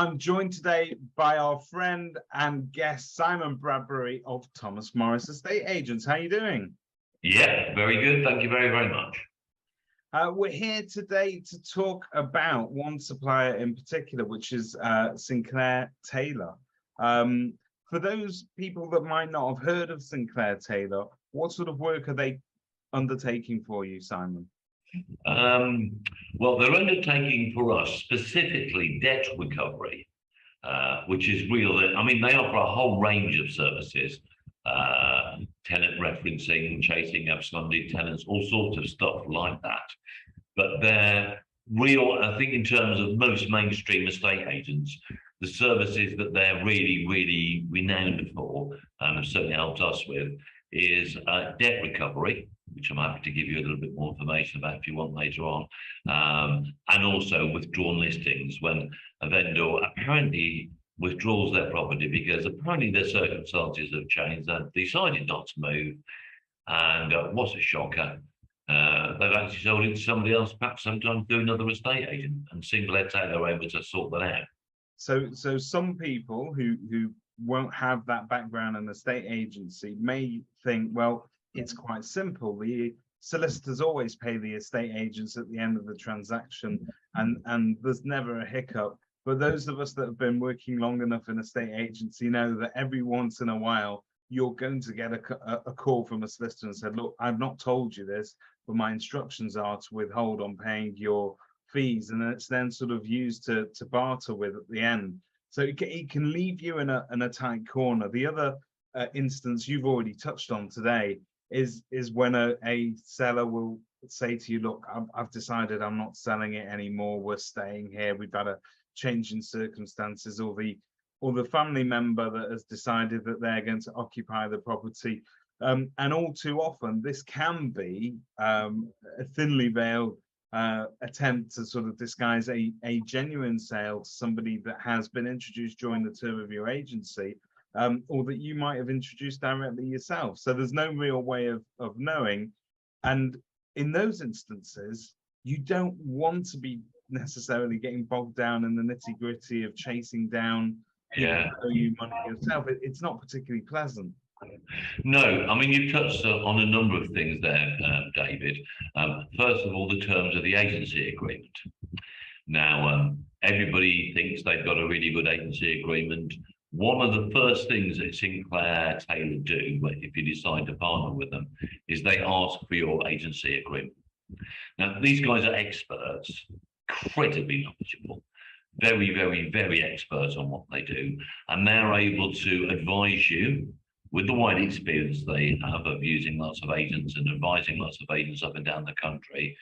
I'm joined today by our friend and guest, Simon Bradbury of Thomas Morris Estate Agents. How are you doing? Yeah, very good. Thank you very, very much. We're here today to talk about one supplier in particular, which is Sinclair Taylor. For those people that might not have heard of Sinclair Taylor, what sort of work are they undertaking for you, Simon? Well, they're undertaking for us specifically debt recovery, which is real. I mean, they offer a whole range of services, tenant referencing, chasing absconded tenants, all sorts of stuff like that. But they're real, I think, in terms of most mainstream estate agents, the services that they're really, really renowned for, and have certainly helped us with, is debt recovery, which I'm happy to give you a little bit more information about if you want later on, and also withdrawn listings when a vendor apparently withdraws their property because apparently their circumstances have changed and decided not to move. And what's a shocker? They've actually sold it to somebody else, perhaps sometimes through another estate agent, and Sinclair Taylor are able to sort that out. So some people who won't have that background in estate agency may think, well, it's quite simple. The solicitors always pay the estate agents at the end of the transaction, and there's never a hiccup. But those of us that have been working long enough in estate agency know that every once in a while you're going to get a call from a solicitor and said, look, I've not told you this, but my instructions are to withhold on paying your fees, and it's then sort of used to barter with at the end. So it can leave you in a tight corner. The other instance you've already touched on today is when a seller will say to you, look, I've decided I'm not selling it anymore, we're staying here, we've had a change in circumstances, or the family member that has decided that they're going to occupy the property. And all too often this can be a thinly veiled attempt to sort of disguise a genuine sale to somebody that has been introduced during the term of your agency, or that you might have introduced directly yourself. So there's no real way of knowing. And in those instances, you don't want to be necessarily getting bogged down in the nitty-gritty of chasing down you money yourself. It's not particularly pleasant. No, I mean, you've touched on a number of things there, David. First of all, the terms of the agency agreement. Now, everybody thinks they've got a really good agency agreement. One of the first things that Sinclair Taylor do, if you decide to partner with them, is they ask for your agency agreement. Now, these guys are experts, incredibly knowledgeable, very, very, very experts on what they do, and they're able to advise you with the wide experience they have of using lots of agents and advising lots of agents up and down the country.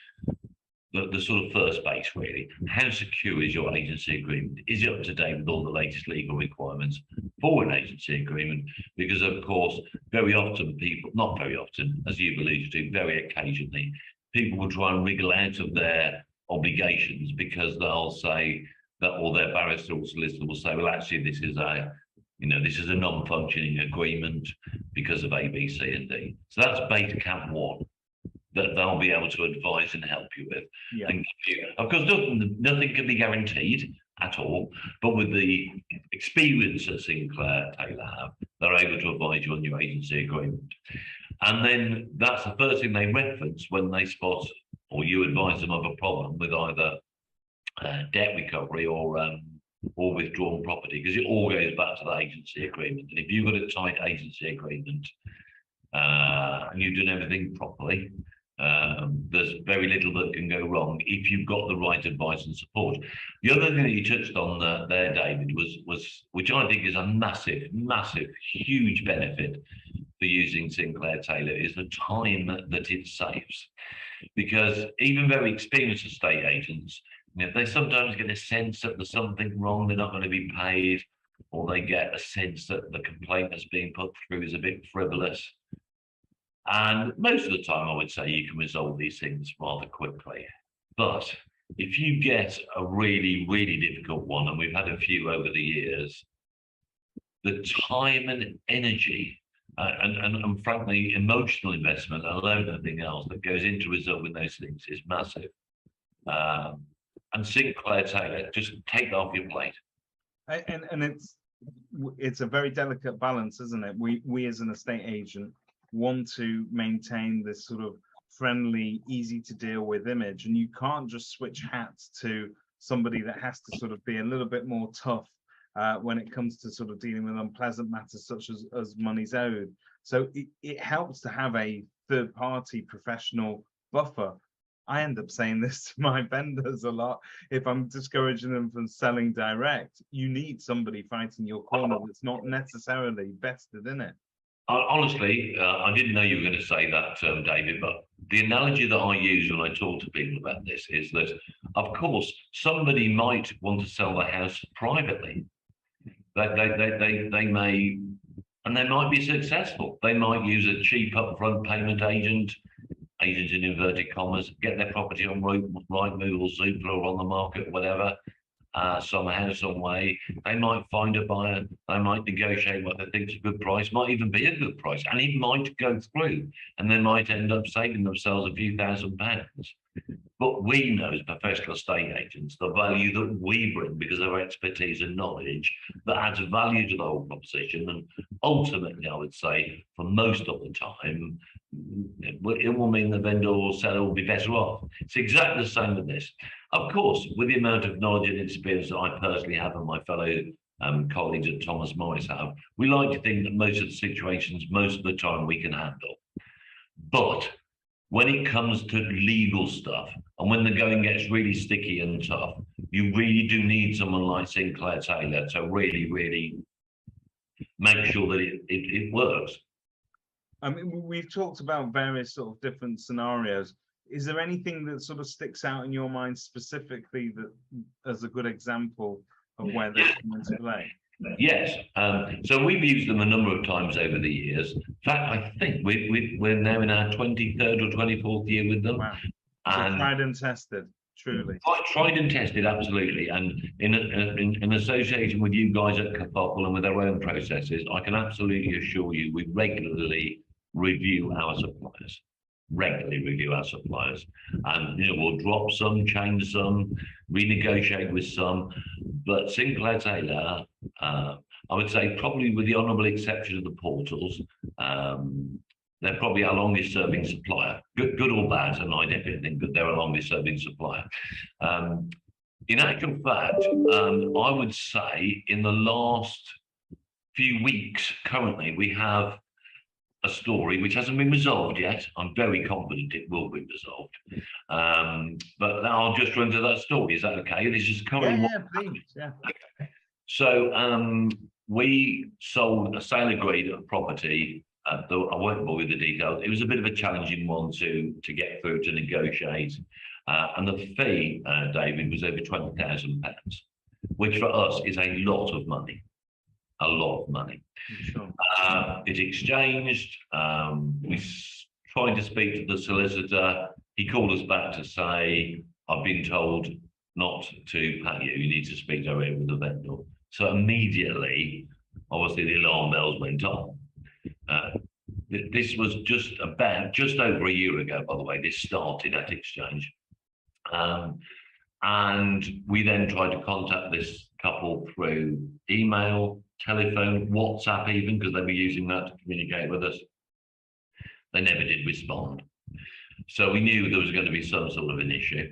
The sort of first base, really. How secure is your agency agreement? Is it up to date with all the latest legal requirements for an agency agreement? Because, of course, very often people, not very often, as you've alluded to, very occasionally, people will try and wriggle out of their obligations because they'll say that, or their barrister or solicitor will say, well, actually, this is a non-functioning agreement because of A, B, C, and D. So that's base camp one that they'll be able to advise and help you with. Yeah. And of course, nothing can be guaranteed at all, but with the experience that Sinclair Taylor have, they're able to advise you on your agency agreement. And then that's the first thing they reference when they spot or you advise them of a problem with either debt recovery or withdrawn property, because it all goes back to the agency agreement. And if you've got a tight agency agreement and you've done everything properly, there's very little that can go wrong if you've got the right advice and support. The other thing that you touched on there, David, was which I think is a massive, huge benefit for using Sinclair Taylor, is the time that it saves. Because even very experienced estate agents, they sometimes get a sense that there's something wrong, they're not going to be paid, or they get a sense that the complaint that's being put through is a bit frivolous. And most of the time, I would say you can resolve these things rather quickly. But if you get a really, really difficult one, and we've had a few over the years, the time and energy and frankly, emotional investment alone, nothing else, that goes into resolving those things is massive. And Sinclair Taylor, just take that off your plate. And it's a very delicate balance, isn't it? We as an estate agent want to maintain this sort of friendly, easy to deal with image, and you can't just switch hats to somebody that has to sort of be a little bit more tough when it comes to sort of dealing with unpleasant matters such as money's owed. So it helps to have a third party professional buffer. I end up saying this to my vendors a lot. If I'm discouraging them from selling direct, you need somebody fighting your corner that's not necessarily vested in it. Honestly, I didn't know you were going to say that, David, but the analogy that I use when I talk to people about this is that, of course, somebody might want to sell the house privately. They may, and they might be successful. They might use a cheap upfront payment agent in inverted commas, get their property on Rightmove or Zoopla or on the market, whatever, somehow, some way. They might find a buyer, they might negotiate what they think is a good price, might even be a good price, and it might go through, and they might end up saving themselves a few £1,000s. But we know as professional estate agents the value that we bring because of our expertise and knowledge that adds value to the whole proposition. And ultimately, I would say, for most of the time, it will mean the vendor or seller will be better off. It's exactly the same with this. Of course, with the amount of knowledge and experience that I personally have and my fellow colleagues at Thomas Morris have, we like to think that most of the situations, most of the time, we can handle. But when it comes to legal stuff, and when the going gets really sticky and tough, you really do need someone like Sinclair Taylor to really, really make sure that it works. I mean, we've talked about various sort of different scenarios. Is there anything that sort of sticks out in your mind specifically that as a good example of where this comes into play? Yes, so we've used them a number of times over the years. In fact, I think we're now in our 23rd or 24th year with them. Wow. So And tried and tested, truly. Tried and tested, absolutely. And in association with you guys at kerfuffle and with our own processes, I can absolutely assure you we regularly review our suppliers. And we'll drop some, change some, renegotiate with some. But Sinclair Taylor, I would say, probably with the honourable exception of the portals, they're probably our longest serving supplier, good or bad, and I definitely think that they're a longest serving supplier. In actual fact, I would say in the last few weeks, currently, we have a story which hasn't been resolved yet. I'm very confident it will be resolved. But I'll just run through that story. Is that okay? This is currently please. Yeah. Okay. So we sold a sale agreed property. I won't bore you with the details. It was a bit of a challenging one to get through to negotiate. And the fee, David, was over £20,000, which for us is a lot of money. A lot of money. Sure. It exchanged. We tried to speak to the solicitor. He called us back to say, I've been told not to pay you. You need to speak directly with the vendor. So immediately, obviously, the alarm bells went on. This was just over a year ago, by the way. This started at exchange. And we then tried to contact this couple through email, telephone, WhatsApp even, because they were using that to communicate with us. They never did respond. So we knew there was going to be some sort of an issue.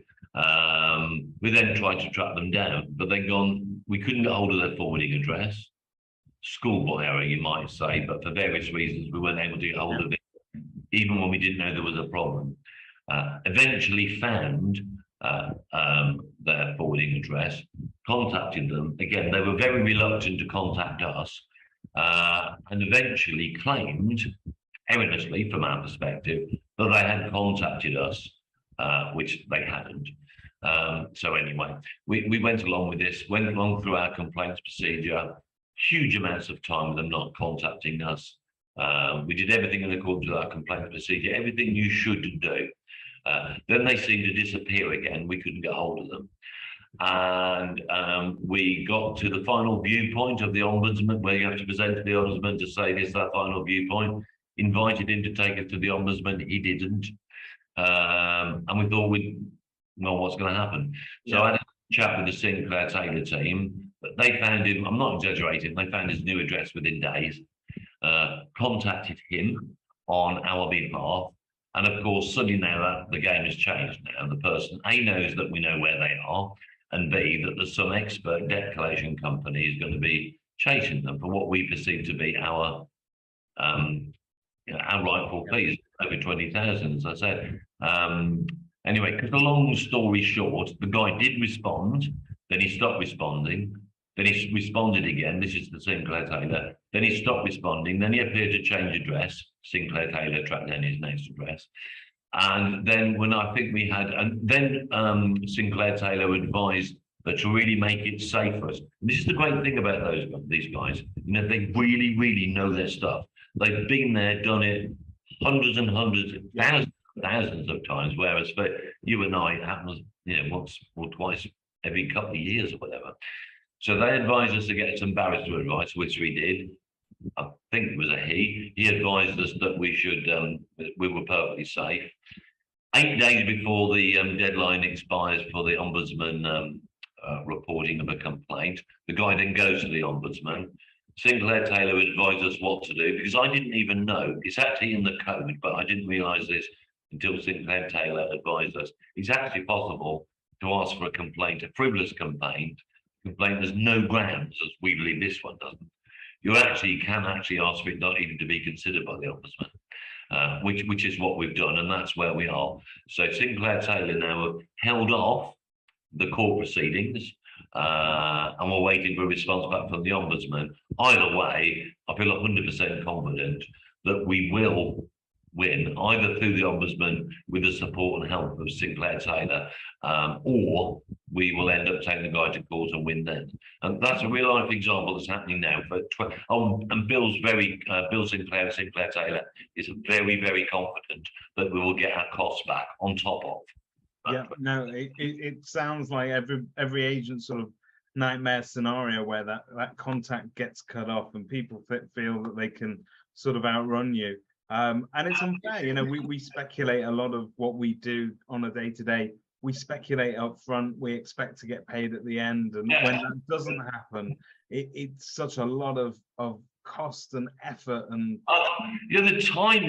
We then tried to track them down, but we couldn't get hold of their forwarding address. Schoolboy error, you might say, but for various reasons, we weren't able to get hold of it, even when we didn't know there was a problem. Eventually found their forwarding address, contacted them. Again, they were very reluctant to contact us, and eventually claimed, erroneously from our perspective, that they had contacted us, which they hadn't. So anyway, we went along with this, went along through our complaints procedure, huge amounts of time with them not contacting us. We did everything in accordance with our complaints procedure, everything you should do. Then they seemed to disappear again. We couldn't get hold of them. And we got to the final viewpoint of the ombudsman, where you have to present to the ombudsman to say this is our final viewpoint. Invited him to take us to the ombudsman. He didn't. And we thought, well, what's going to happen? So I had a chat with the Sinclair Taylor team. They found him, I'm not exaggerating, they found his new address within days, contacted him on our behalf. And of course, suddenly now that the game has changed now, the person A knows that we know where they are, and B, that there's some expert debt collection company is going to be chasing them for what we perceive to be our our rightful fees, over 20,000, as I said. Anyway, because the long story short, the guy did respond, then he stopped responding, then he responded again. This is the Sinclair Taylor. Then he stopped responding. Then he appeared to change address. Sinclair Taylor tracked down his next address. And then when I think we had, and then Sinclair Taylor advised that to really make it safe for us. And this is the great thing about these guys. You know, they really, really know their stuff. They've been there, done it hundreds and hundreds, thousands of times. Whereas for you and I, it happens, you know, once or twice every couple of years or whatever. So they advised us to get some barrister advice, which we did. I think it was a he. He advised us that we should, we were perfectly safe. 8 days before the deadline expires for the ombudsman reporting of a complaint, the guy then goes to the ombudsman. Sinclair Taylor advised us what to do because I didn't even know. It's actually in the code, but I didn't realise this until Sinclair Taylor advised us. It's actually possible to ask for a complaint, a frivolous complaint. There's no grounds, as we believe this one doesn't. You can actually ask for it not even to be considered by the ombudsman, which is what we've done, and that's where we are. So Sinclair Taylor now have held off the court proceedings, and we're waiting for a response back from the ombudsman. Either way, I feel 100% confident that we will win, either through the ombudsman with the support and help of Sinclair Taylor, or we will end up taking the guy to court and win then. And that's a real life example that's happening now. And Bill Sinclair Taylor is very, very confident that we will get our costs back on top of. Yeah, no, it sounds like every agent sort of nightmare scenario where that contact gets cut off and people feel that they can sort of outrun you. And it's unfair, you know, we speculate a lot of what we do on a day-to-day. We speculate up front, we expect to get paid at the end. And when that doesn't happen, it's such a lot of cost and effort and the time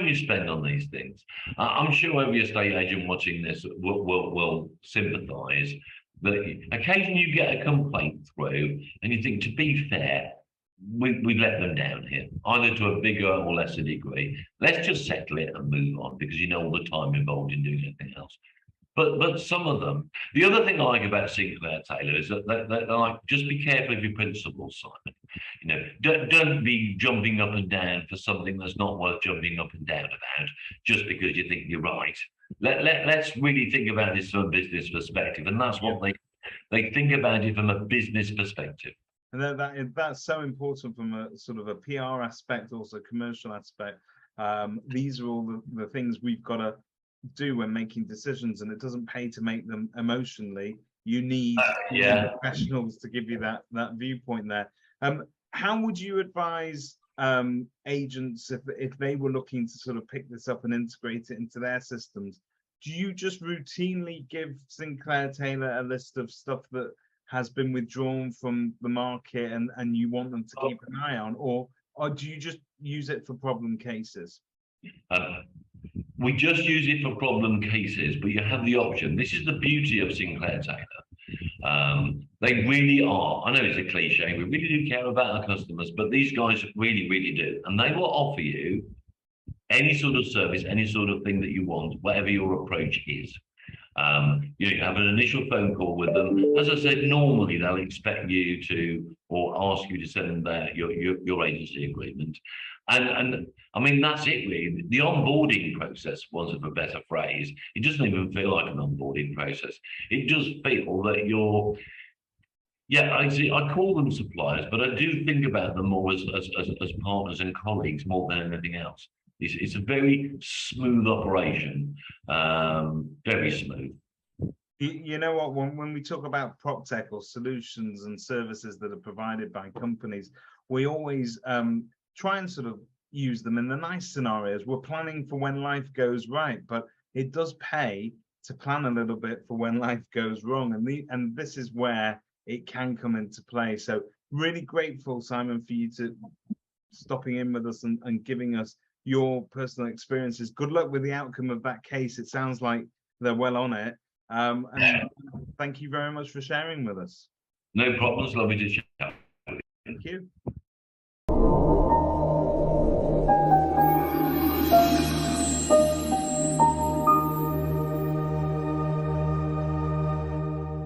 you spend on these things. I'm sure every estate agent watching this will sympathise that occasionally you get a complaint through and you think, to be fair, we let them down here, either to a bigger or lesser degree. Let's just settle it and move on, because you know all the time involved in doing anything else. But some of them, the other thing I like about Sinclair Taylor is that they're like, just be careful of your principles, Simon. You know, don't be jumping up and down for something that's not worth jumping up and down about just because you think you're right. Let's really think about this from a business perspective, and that's what they think about it from a business perspective. And that's so important from a sort of a PR aspect, also commercial aspect. These are all the things we've got to do when making decisions, and it doesn't pay to make them emotionally. You need professionals to give you that viewpoint there. How would you advise agents if they were looking to sort of pick this up and integrate it into their systems? Do you just routinely give Sinclair Taylor a list of stuff that has been withdrawn from the market and you want them to keep an eye on, or do you just use it for problem cases? We just use it for problem cases, but you have the option. This is the beauty of Sinclair Taylor. They really are. I know it's a cliche. We really do care about our customers, but these guys really, really do. And they will offer you any sort of service, any sort of thing that you want, whatever your approach is. You have an initial phone call with them. As I said, normally they'll expect you to, or ask you to send them your agency agreement. And I mean, that's it really. The onboarding process, was of a better phrase, it doesn't even feel like an onboarding process. It does feel that you're, I call them suppliers, but I do think about them more as partners and colleagues more than anything else. It's a very smooth operation, very smooth. You know what, when we talk about prop tech or solutions and services that are provided by companies, we always try and sort of use them in the nice scenarios. We're planning for when life goes right, but it does pay to plan a little bit for when life goes wrong. And this is where it can come into play. So really grateful, Simon, for you to stopping in with us and giving us your personal experiences. Good luck with the outcome of that case. It sounds like they're well on it. And thank you very much for sharing with us. No problems. Lovely to chat. Thank you.